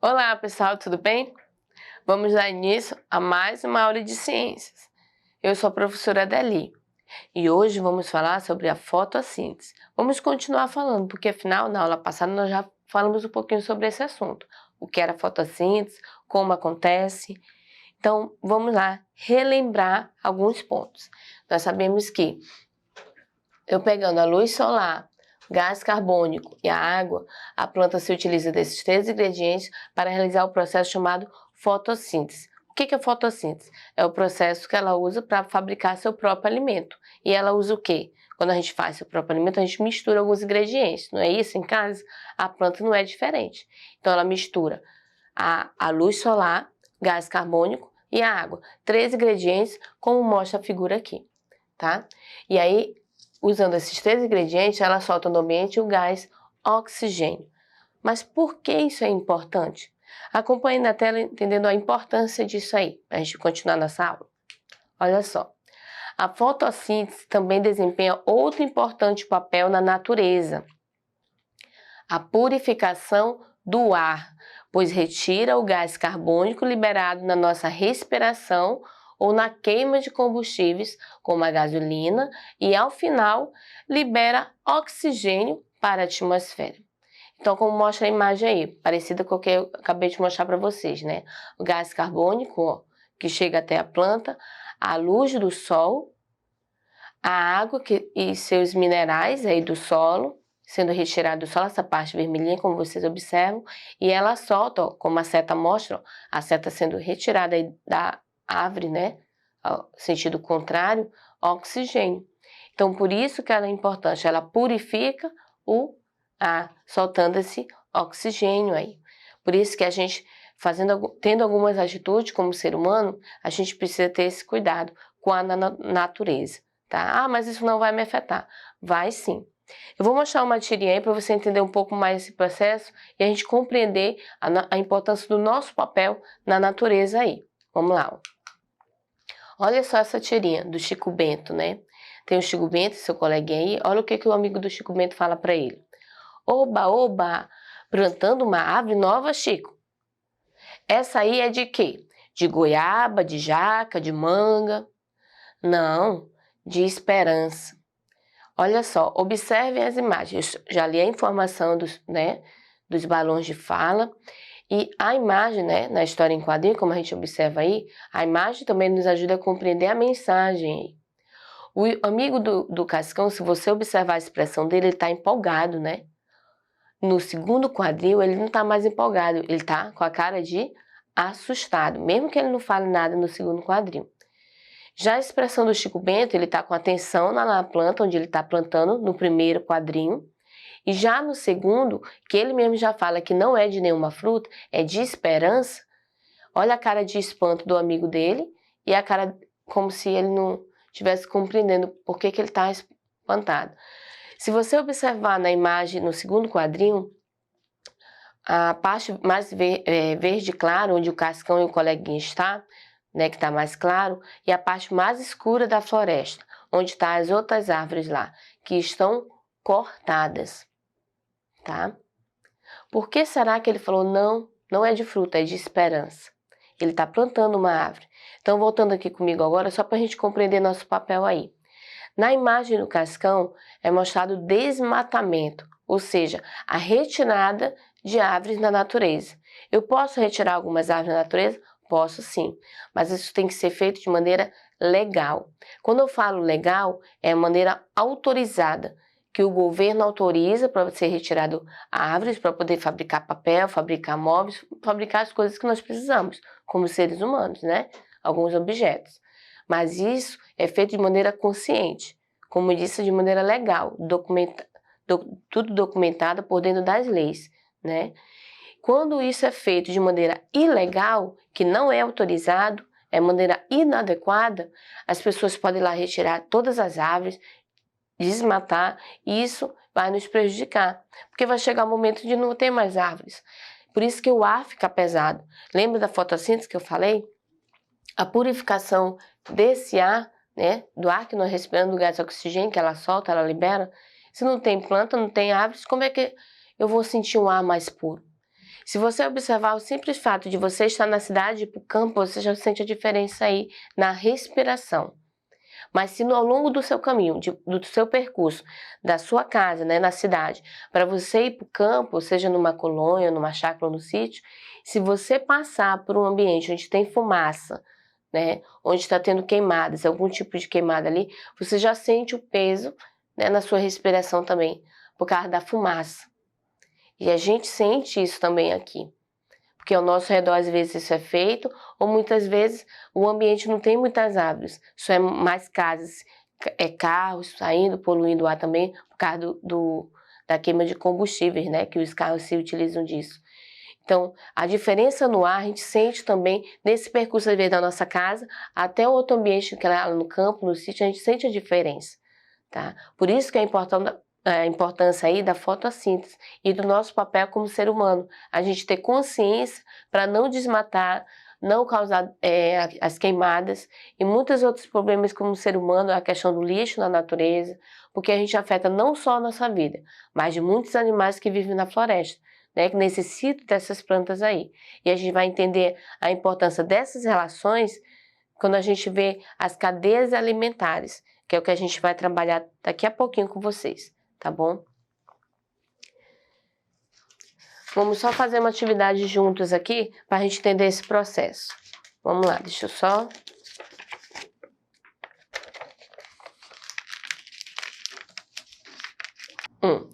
Olá, pessoal, tudo bem? Vamos dar início a mais uma aula de ciências. Eu sou a professora Adeli e hoje vamos falar sobre a fotossíntese. Vamos continuar falando, porque afinal, na aula passada nós já falamos um pouquinho sobre esse assunto. O que era fotossíntese, como acontece. Então, vamos lá relembrar alguns pontos. Nós sabemos que eu pegando a luz solar, gás carbônico e a água, a planta se utiliza desses três ingredientes para realizar o processo chamado fotossíntese. O que é fotossíntese? É o processo que ela usa para fabricar seu próprio alimento. E ela usa o quê? Quando a gente faz seu próprio alimento, a gente mistura alguns ingredientes, não é isso? Em casa, a planta não é diferente. Então, ela mistura a luz solar, gás carbônico e a água. Três ingredientes, como mostra a figura aqui, tá? E aí, usando esses três ingredientes, ela solta no ambiente o gás oxigênio. Mas por que isso é importante? Acompanhe na tela entendendo a importância disso aí, para a gente continuar nessa aula. Olha só, a fotossíntese também desempenha outro importante papel na natureza. A purificação do ar, pois retira o gás carbônico liberado na nossa respiração ou na queima de combustíveis, como a gasolina, e ao final libera oxigênio para a atmosfera. Então, como mostra a imagem aí, parecida com o que eu acabei de mostrar para vocês, né? O gás carbônico, ó, que chega até a planta, a luz do sol, a água e seus minerais aí do solo, sendo retirado do solo, essa parte vermelhinha, como vocês observam, e ela solta, ó, como a seta mostra, ó, a seta sendo retirada aí da árvore, né? Sentido contrário, oxigênio. Então, por isso que ela é importante, ela purifica o ar, soltando esse oxigênio aí. Por isso que a gente, tendo algumas atitudes como ser humano, a gente precisa ter esse cuidado com a natureza, tá? Ah, mas isso não vai me afetar. Vai sim. Eu vou mostrar uma tirinha aí para você entender um pouco mais esse processo e a gente compreender a importância do nosso papel na natureza aí. Vamos lá. Olha só essa tirinha do Chico Bento, né? Tem o Chico Bento, seu coleguinha aí. Olha o que o amigo do Chico Bento fala para ele. Oba, oba, plantando uma árvore nova, Chico. Essa aí é de quê? De goiaba, de jaca, de manga? Não, de esperança. Olha só, observem as imagens. Eu já li a informação dos balões de fala. E a imagem, né, na história em quadrinho, como a gente observa aí, a imagem também nos ajuda a compreender a mensagem. O amigo do Cascão, se você observar a expressão dele, ele está empolgado, né? No segundo quadril, ele não está mais empolgado, ele está com a cara de assustado, mesmo que ele não fale nada no segundo quadril. Já a expressão do Chico Bento, ele está com atenção na planta, onde ele está plantando, no primeiro quadrinho. E já no segundo, que ele mesmo já fala que não é de nenhuma fruta, é de esperança, olha a cara de espanto do amigo dele e a cara como se ele não estivesse compreendendo por que ele está espantado. Se você observar na imagem, no segundo quadrinho, a parte mais verde claro, onde o Cascão e o coleguinha está, né, que está mais claro, e a parte mais escura da floresta, onde estão as outras árvores lá, que estão cortadas, tá? Por que será que ele falou não é de fruta, é de esperança? Ele está plantando uma árvore. Então, voltando aqui comigo agora, só para a gente compreender nosso papel aí. Na imagem do Cascão é mostrado o desmatamento, ou seja, a retirada de árvores na natureza. Eu posso retirar algumas árvores na natureza? Posso sim, mas isso tem que ser feito de maneira legal. Quando eu falo legal, é maneira autorizada, que o governo autoriza para ser retirado árvores para poder fabricar papel, fabricar móveis, fabricar as coisas que nós precisamos, como seres humanos, né? Alguns objetos. Mas isso é feito de maneira consciente, como disse, de maneira legal, tudo documentado por dentro das leis, né? Quando isso é feito de maneira ilegal, que não é autorizado, é maneira inadequada, as pessoas podem ir lá retirar todas as árvores, desmatar, e isso vai nos prejudicar, porque vai chegar o momento de não ter mais árvores. Por isso que o ar fica pesado. Lembra da fotossíntese que eu falei? A purificação desse ar, né, do ar que nós respiramos, do gás oxigênio que ela solta, ela libera. Se não tem planta, não tem árvores, como é que eu vou sentir um ar mais puro? Se você observar o simples fato de você estar na cidade e ir para o campo, você já sente a diferença aí na respiração. Mas se ao longo do seu caminho, do seu percurso, da sua casa, né, na cidade, para você ir para o campo, seja numa colônia, numa chácara ou no sítio, se você passar por um ambiente onde tem fumaça, né, onde está tendo queimadas, algum tipo de queimada ali, você já sente o peso, né, na sua respiração também, por causa da fumaça. E a gente sente isso também aqui. Porque ao nosso redor, às vezes, isso é feito, ou muitas vezes o ambiente não tem muitas árvores, só é mais casas, carros saindo, poluindo o ar também, por causa da queima de combustíveis, né, que os carros se utilizam disso. Então, a diferença no ar a gente sente também nesse percurso, às vezes, da nossa casa, até o outro ambiente, que é lá no campo, no sítio, a gente sente a diferença, tá? Por isso que é importante a importância aí da fotossíntese e do nosso papel como ser humano, a gente ter consciência para não desmatar, não causar as queimadas e muitos outros problemas como ser humano, a questão do lixo na natureza, porque a gente afeta não só a nossa vida, mas de muitos animais que vivem na floresta, né, que necessitam dessas plantas aí. E a gente vai entender a importância dessas relações quando a gente vê as cadeias alimentares, que é o que a gente vai trabalhar daqui a pouquinho com vocês. Tá bom? Vamos só fazer uma atividade juntos aqui para a gente entender esse processo. Vamos lá, deixa eu só...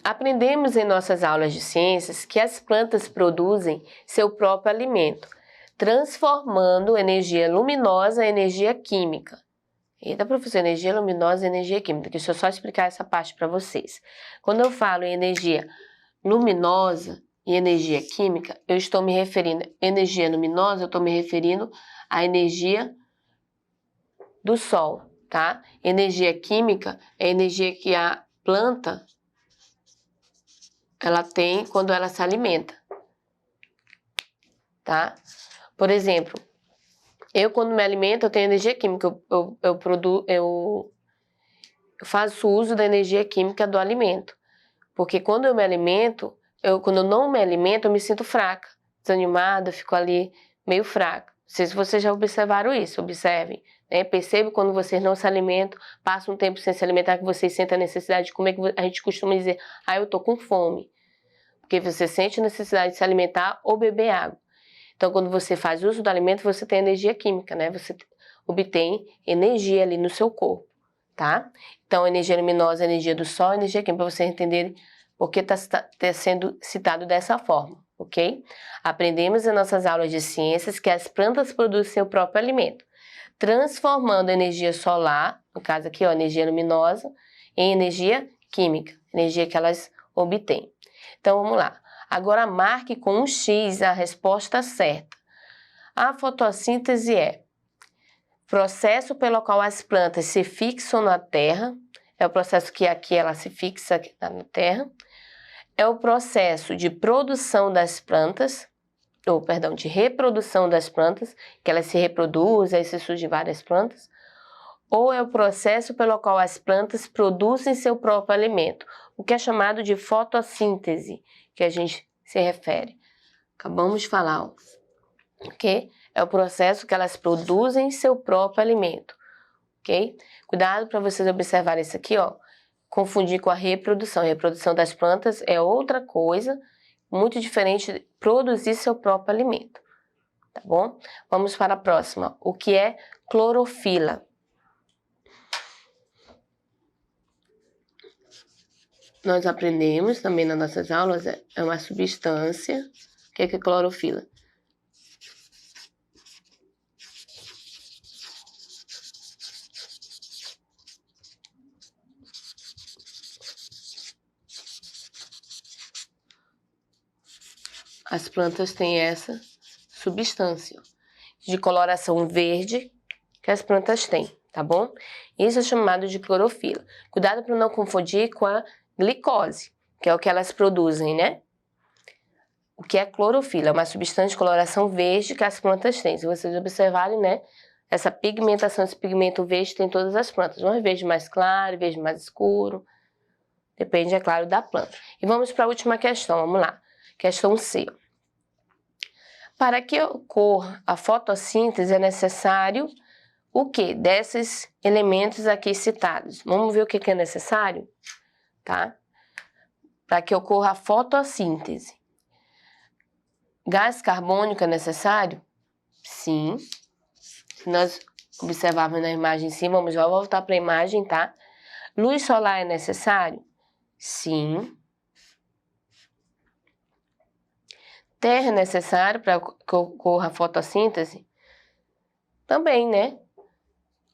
Aprendemos em nossas aulas de ciências que as plantas produzem seu próprio alimento, transformando energia luminosa em energia química. Eita, professor, energia luminosa e energia química. Deixa eu só explicar essa parte para vocês. Quando eu falo em energia luminosa e energia química, eu estou me referindo à energia luminosa, eu estou me referindo à energia do sol, tá? Energia química é a energia que a planta ela tem quando ela se alimenta, tá? Por exemplo, eu quando me alimento, eu tenho energia química, eu faço uso da energia química do alimento. Porque quando eu me alimento, quando eu não me alimento, eu me sinto fraca, desanimada, fico ali meio fraca. Não sei se vocês já observaram isso, observem. Né? Percebe quando vocês não se alimentam, passam um tempo sem se alimentar, que vocês sentem a necessidade de comer, que a gente costuma dizer, eu tô com fome. Porque você sente a necessidade de se alimentar ou beber água. Então, quando você faz uso do alimento, você tem energia química, né? Você obtém energia ali no seu corpo, tá? Então, energia luminosa, energia do sol, energia química, para vocês entenderem por que está sendo citado dessa forma, ok? Aprendemos em nossas aulas de ciências que as plantas produzem seu próprio alimento, transformando a energia solar, no caso aqui, ó, energia luminosa, em energia química, energia que elas obtêm. Então, vamos lá. Agora marque com um X a resposta certa. A fotossíntese é processo pelo qual as plantas se fixam na terra, é o processo que aqui ela se fixa na terra, é o processo de produção das plantas, de reprodução das plantas, que elas se reproduzem, aí se surgem várias plantas, ou é o processo pelo qual as plantas produzem seu próprio alimento, o que é chamado de fotossíntese, que a gente se refere. Acabamos de falar, ó, ok? É o processo que elas produzem seu próprio alimento, ok? Cuidado para vocês observarem isso aqui, ó, confundir com a reprodução. A reprodução das plantas é outra coisa, muito diferente de produzir seu próprio alimento, tá bom? Vamos para a próxima. O que é clorofila? Nós aprendemos também nas nossas aulas, é uma substância. O que é clorofila? As plantas têm essa substância de coloração verde que as plantas têm, tá bom? Isso é chamado de clorofila. Cuidado para não confundir com a glicose, que é o que elas produzem, né? O que é clorofila? É uma substância de coloração verde que as plantas têm. Se vocês observarem, né? Essa pigmentação, esse pigmento verde tem em todas as plantas. Um é verde mais claro, verde mais escuro. Depende, é claro, da planta. E vamos para a última questão, vamos lá. Questão C. Para que ocorra a fotossíntese é necessário o quê? Desses elementos aqui citados. Vamos ver o que é necessário, tá? Para que ocorra a fotossíntese. Gás carbônico é necessário? Sim. Se nós observarmos na imagem em cima, vamos já voltar para a imagem, tá? Luz solar é necessário? Sim. Terra é necessário para que ocorra a fotossíntese? Também, né?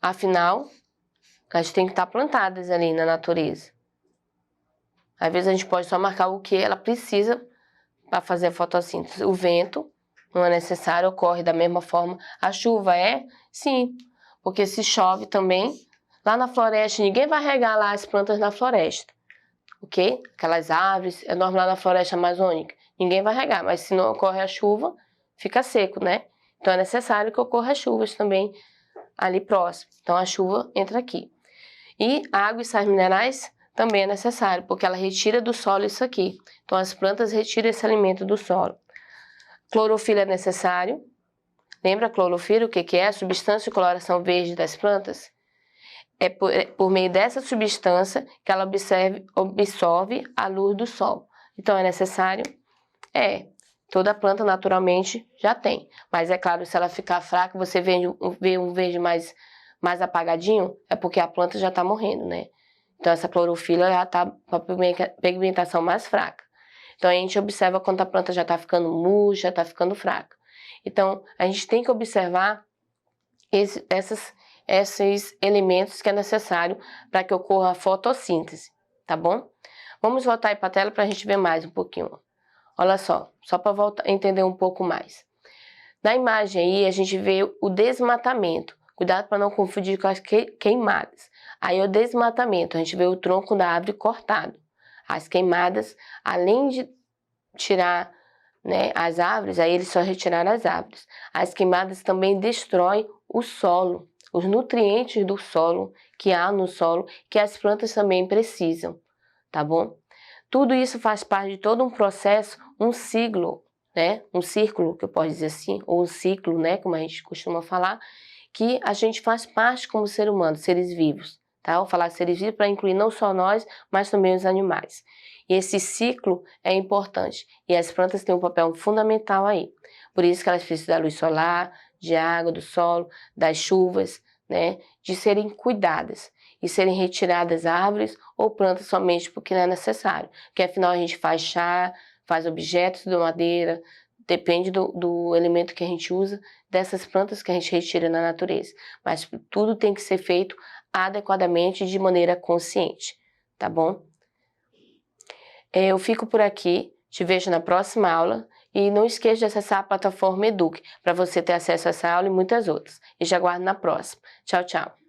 Afinal, elas têm que estar plantadas ali na natureza. Às vezes a gente pode só marcar o que ela precisa para fazer a fotossíntese. O vento não é necessário, ocorre da mesma forma. A chuva é? Sim, porque se chove também, lá na floresta, ninguém vai regar lá as plantas na floresta, ok? Aquelas árvores, é normal lá na floresta amazônica, ninguém vai regar, mas se não ocorre a chuva, fica seco, né? Então é necessário que ocorra as chuvas também ali próximo. Então a chuva entra aqui. E água e sais minerais também é necessário, porque ela retira do solo isso aqui. Então as plantas retiram esse alimento do solo. Clorofila é necessário. Lembra a clorofila, o que é? A substância de coloração verde das plantas? É por meio dessa substância que ela absorve a luz do sol. Então é necessário? É. Toda planta naturalmente já tem. Mas é claro, se ela ficar fraca, você vê um verde mais apagadinho, é porque a planta já está morrendo, né? Então essa clorofila já está com a pigmentação mais fraca. Então a gente observa quando a planta já está ficando murcha, já está ficando fraca. Então a gente tem que observar esses elementos que é necessário para que ocorra a fotossíntese, tá bom? Vamos voltar aí para a tela para a gente ver mais um pouquinho. Olha só para voltar a entender um pouco mais. Na imagem aí a gente vê o desmatamento. Cuidado para não confundir com as queimadas. Aí o desmatamento, a gente vê o tronco da árvore cortado. As queimadas, além de tirar, né, as árvores, aí eles só retiraram as árvores. As queimadas também destroem o solo, os nutrientes do solo que há no solo, que as plantas também precisam, tá bom? Tudo isso faz parte de todo um processo, um ciclo, né? Um círculo, que eu posso dizer assim, ou um ciclo, né? Como a gente costuma falar, que a gente faz parte como ser humano, seres vivos, tá? Vou falar seres vivos para incluir não só nós, mas também os animais. E esse ciclo é importante, e as plantas têm um papel fundamental aí. Por isso que elas precisam da luz solar, de água, do solo, das chuvas, né? De serem cuidadas e serem retiradas árvores ou plantas somente porque não é necessário. Porque afinal a gente faz chá, faz objetos de madeira, depende do elemento que a gente usa, dessas plantas que a gente retira na natureza. Mas tudo tem que ser feito adequadamente de maneira consciente, tá bom? Eu fico por aqui, te vejo na próxima aula e não esqueça de acessar a plataforma Eduque para você ter acesso a essa aula e muitas outras. E te aguardo na próxima. Tchau, tchau!